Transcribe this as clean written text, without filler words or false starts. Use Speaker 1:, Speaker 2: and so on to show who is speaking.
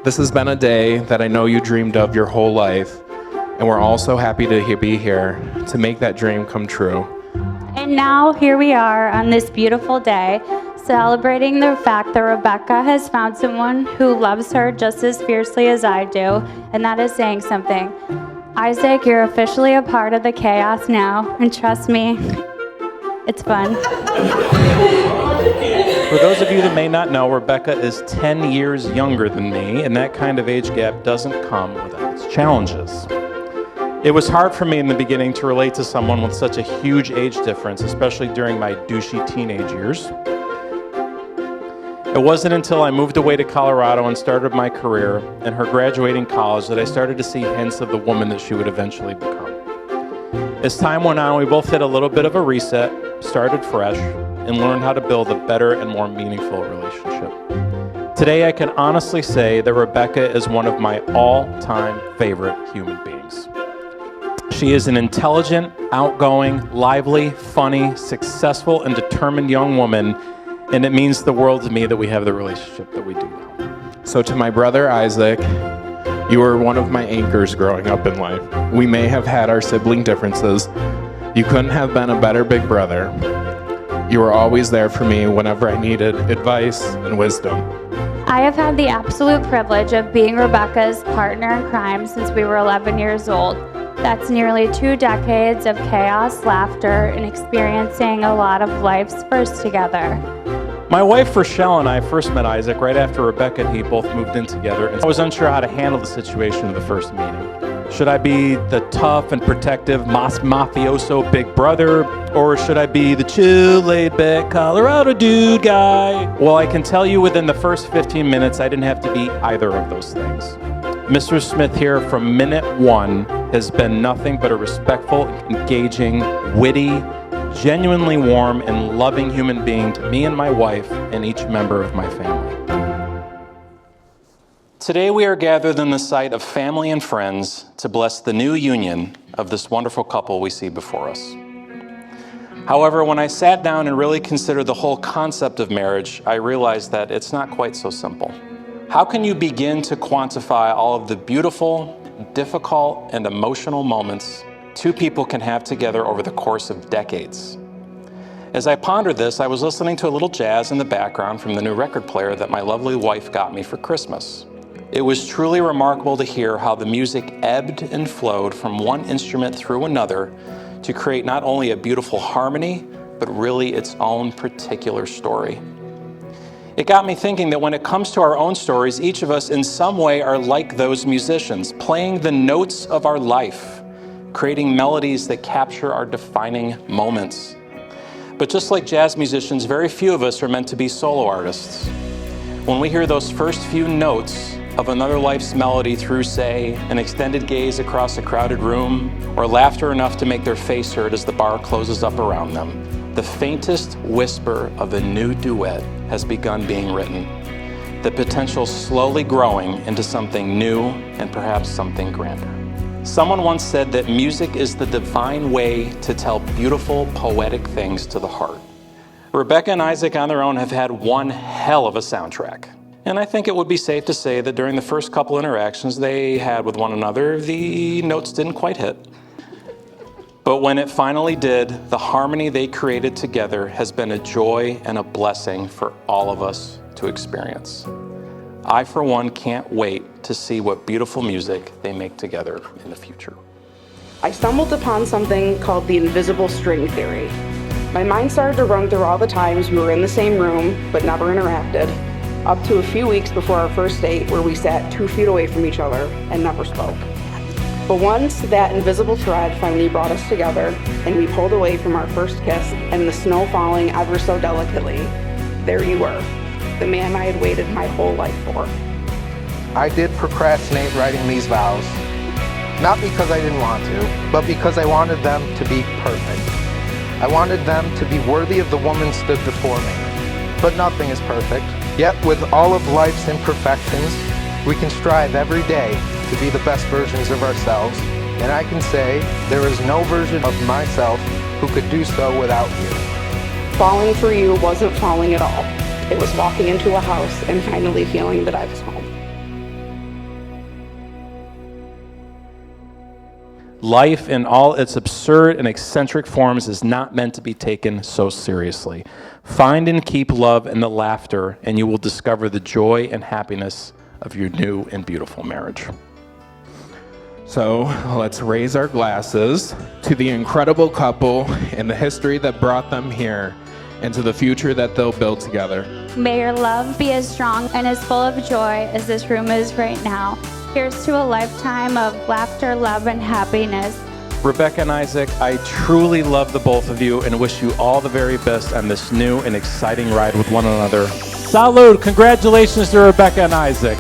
Speaker 1: This has been a day that I know you dreamed of your whole life, and we're all so happy to be here to make that dream come true.
Speaker 2: And now here we are on this beautiful day, celebrating the fact that Rebecca has found someone who loves her just as fiercely as I do, and that is saying something. Isaac, you're officially a part of the chaos now, and trust me, it's fun.
Speaker 3: For those of you that may not know, Rebecca is 10 years younger than me, and that kind of age gap doesn't come without its challenges. It was hard for me in the beginning to relate to someone with such a huge age difference, especially during my douchey teenage years. It wasn't until I moved away to Colorado and started my career and her graduating college that I started to see hints of the woman that she would eventually become. As time went on, we both hit a little bit of a reset, started fresh, and learned how to build a better and more meaningful relationship. Today, I can honestly say that Rebecca is one of my all-time favorite human beings. She is an intelligent, outgoing, lively, funny, successful, and determined young woman, and it means the world to me that we have the relationship that we do now.
Speaker 1: So to my brother Isaac, you were one of my anchors growing up in life. We may have had our sibling differences. You couldn't have been a better big brother. You were always there for me whenever I needed advice and wisdom.
Speaker 2: I have had the absolute privilege of being Rebecca's partner in crime since we were 11 years old. That's nearly 2 decades of chaos, laughter, and experiencing a lot of life's firsts together.
Speaker 3: My wife Rochelle and I first met Isaac right after Rebecca and he both moved in together, and I was unsure how to handle the situation of the first meeting. Should I be the tough and protective mafioso big brother, or should I be the chill, laid-back Colorado dude guy? Well, I can tell you within the first 15 minutes, I didn't have to be either of those things. Mr. Smith here from minute one has been nothing but a respectful, engaging, witty, genuinely warm, and loving human being to me and my wife and each member of my family. Today we are gathered in the sight of family and friends to bless the new union of this wonderful couple we see before us. However, when I sat down and really considered the whole concept of marriage, I realized that it's not quite so simple. How can you begin to quantify all of the beautiful, difficult, and emotional moments two people can have together over the course of decades? As I pondered this, I was listening to a little jazz in the background from the new record player that my lovely wife got me for Christmas. It was truly remarkable to hear how the music ebbed and flowed from one instrument through another to create not only a beautiful harmony, but really its own particular story. It got me thinking that when it comes to our own stories, each of us in some way are like those musicians, playing the notes of our life, creating melodies that capture our defining moments. But just like jazz musicians, very few of us are meant to be solo artists. When we hear those first few notes of another life's melody through, say, an extended gaze across a crowded room, or laughter enough to make their face hurt as the bar closes up around them, the faintest whisper of a new duet has begun being written, the potential slowly growing into something new and perhaps something grander. Someone once said that music is the divine way to tell beautiful, poetic things to the heart. Rebecca and Isaac on their own have had one hell of a soundtrack. And I think it would be safe to say that during the first couple interactions they had with one another, the notes didn't quite hit. But when it finally did, the harmony they created together has been a joy and a blessing for all of us to experience. I, for one, can't wait to see what beautiful music they make together in the future.
Speaker 4: I stumbled upon something called the invisible string theory. My mind started to run through all the times we were in the same room but never interacted, up to a few weeks before our first date where we sat 2 feet away from each other and never spoke. But once that invisible thread finally brought us together and we pulled away from our first kiss and the snow falling ever so delicately, there you were, the man I had waited my whole life for.
Speaker 5: I did procrastinate writing these vows, not because I didn't want to, but because I wanted them to be perfect. I wanted them to be worthy of the woman stood before me. But nothing is perfect. Yet with all of life's imperfections, we can strive every day to be the best versions of ourselves. And I can say there is no version of myself who could do so without you.
Speaker 4: Falling for you wasn't falling at all. It was walking into a house and finally feeling that I was home.
Speaker 3: Life in all its absurd and eccentric forms is not meant to be taken so seriously. Find and keep love and the laughter, and you will discover the joy and happiness of your new and beautiful marriage.
Speaker 1: So let's raise our glasses to the incredible couple and the history that brought them here, and to the future that they'll build together.
Speaker 2: May your love be as strong and as full of joy as this room is right now. Here's to a lifetime of laughter, love, and happiness.
Speaker 3: Rebecca and Isaac, I truly love the both of you and wish you all the very best on this new and exciting ride with one another. Salud! Congratulations to Rebecca and Isaac.